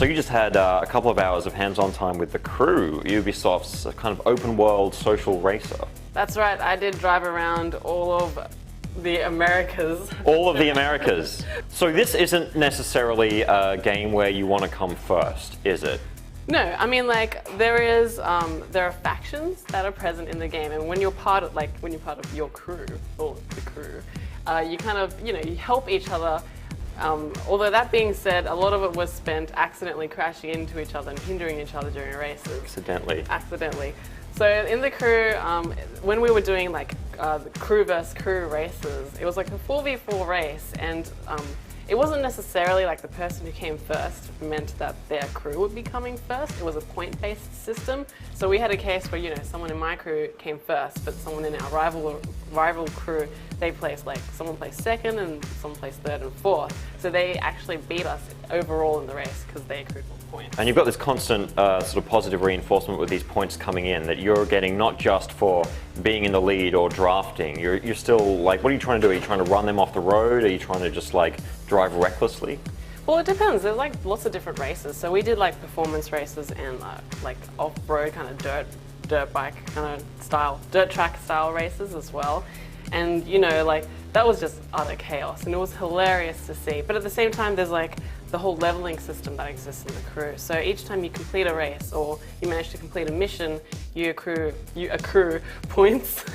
So you just had a couple of hours of hands-on time with the crew, Ubisoft's kind of open-world social racer. That's right, I did drive around all of the Americas. All of the Americas. So this isn't necessarily a game where you want to come first, is it? No, I mean, like, there are factions that are present in the game, and when you're part of your crew, or the crew, you kind of, you help each other. Although that being said, a lot of it was spent accidentally crashing into each other and hindering each other during races. Accidentally. So in the crew, when we were doing like the crew versus crew races, it was like a 4v4 race, and it wasn't necessarily like the person who came first meant that their crew would be coming first. It was a point-based system. So we had a case where, someone in my crew came first, but someone in our rival crew, they placed someone placed second and someone placed third and fourth. So they actually beat us overall in the race because they accrued more points. And you've got this constant sort of positive reinforcement with these points coming in that you're getting not just for being in the lead or drafting. You're still like, what are you trying to do? Are you trying to run them off the road? Are you trying to just drive recklessly? Well, it depends. There's lots of different races. So we did performance races and off-road kind of dirt bike kind of style, dirt track style races as well. And that was just utter chaos, and it was hilarious to see. But at the same time, there's the whole leveling system that exists in the crew. So each time you complete a race or you manage to complete a mission, you accrue points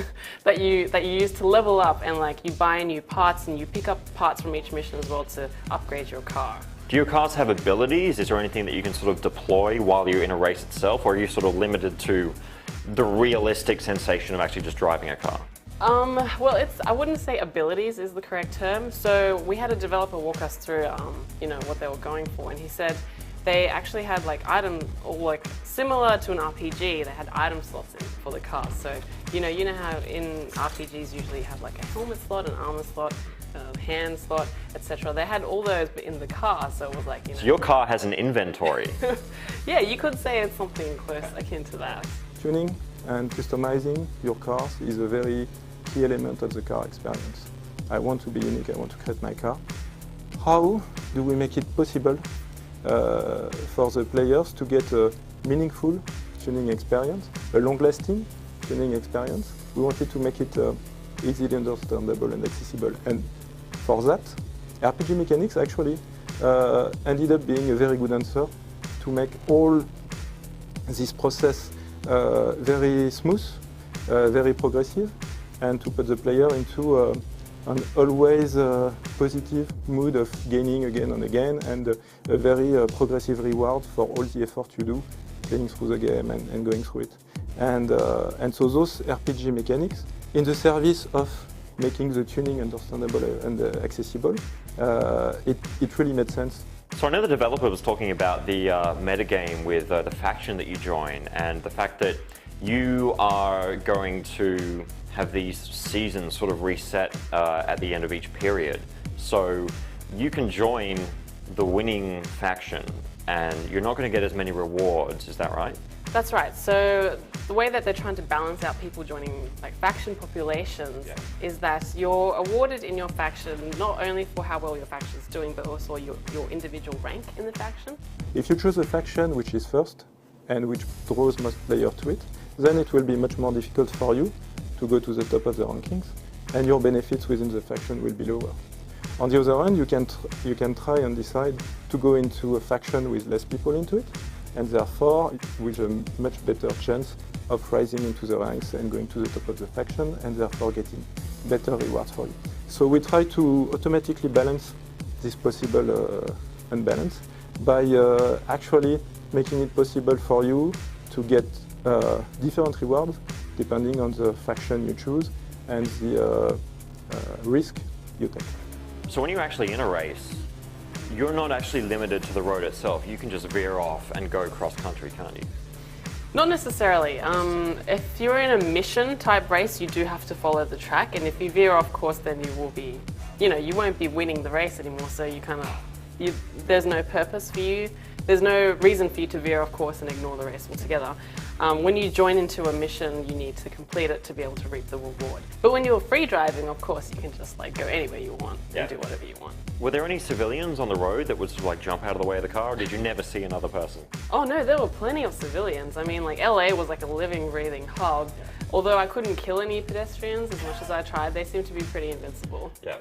that you use to level up, and you buy new parts and you pick up parts from each mission as well to upgrade your car. Do your cars have abilities? Is there anything that you can sort of deploy while you're in a race itself, or are you sort of limited to the realistic sensation of actually just driving a car? Well, I wouldn't say abilities is the correct term. So we had a developer walk us through, what they were going for, and he said they actually had similar to an RPG. They had item slots in for the car. So you know how in RPGs usually have a helmet slot, an armor slot, a hand slot, etc. They had all those, but in the car. So it was So your car has an inventory. Yeah, you could say it's something close akin to that. Tuning and customizing your cars is a very key element of the car experience. I want to be unique, I want to create my car. How do we make it possible for the players to get a meaningful tuning experience, a long-lasting tuning experience? We wanted to make it easily understandable and accessible. And for that, RPG mechanics actually ended up being a very good answer to make all this process very smooth, very progressive, and to put the player into an always positive mood of gaining again and again, and a very progressive reward for all the effort you do playing through the game and going through it. And so those RPG mechanics, in the service of making the tuning understandable and accessible, it really made sense. So I know the developer was talking about the metagame with the faction that you join, and the fact that you are going to have these seasons sort of reset at the end of each period. So you can join the winning faction and you're not going to get as many rewards, is that right? That's right. So the way that they're trying to balance out people joining faction populations is that you're awarded in your faction not only for how well your faction is doing, but also your individual rank in the faction. If you choose a faction which is first and which draws most players to it, then it will be much more difficult for you to go to the top of the rankings, and your benefits within the faction will be lower. On the other hand, you can try and decide to go into a faction with less people into it, and therefore with a much better chance of rising into the ranks and going to the top of the faction, and therefore getting better rewards for you. So we try to automatically balance this possible unbalance by actually making it possible for you to get different rewards depending on the faction you choose and the risk you take. So when you're actually in a race, you're not actually limited to the road itself. You can just veer off and go cross-country, can't you? Not necessarily. If you're in a mission type race, you do have to follow the track, and if you veer off course, then you will be, you won't be winning the race anymore, so there's no purpose for you there's no reason for you to veer off course and ignore the race altogether. When you join into a mission, you need to complete it to be able to reap the reward. But when you're free driving, of course, you can just like go anywhere you want and do whatever you want. Were there any civilians on the road that would sort of like jump out of the way of the car, or did you never see another person? Oh no, there were plenty of civilians. I mean, like LA was like a living, breathing hub. Although I couldn't kill any pedestrians as much as I tried, they seemed to be pretty invincible. Yeah.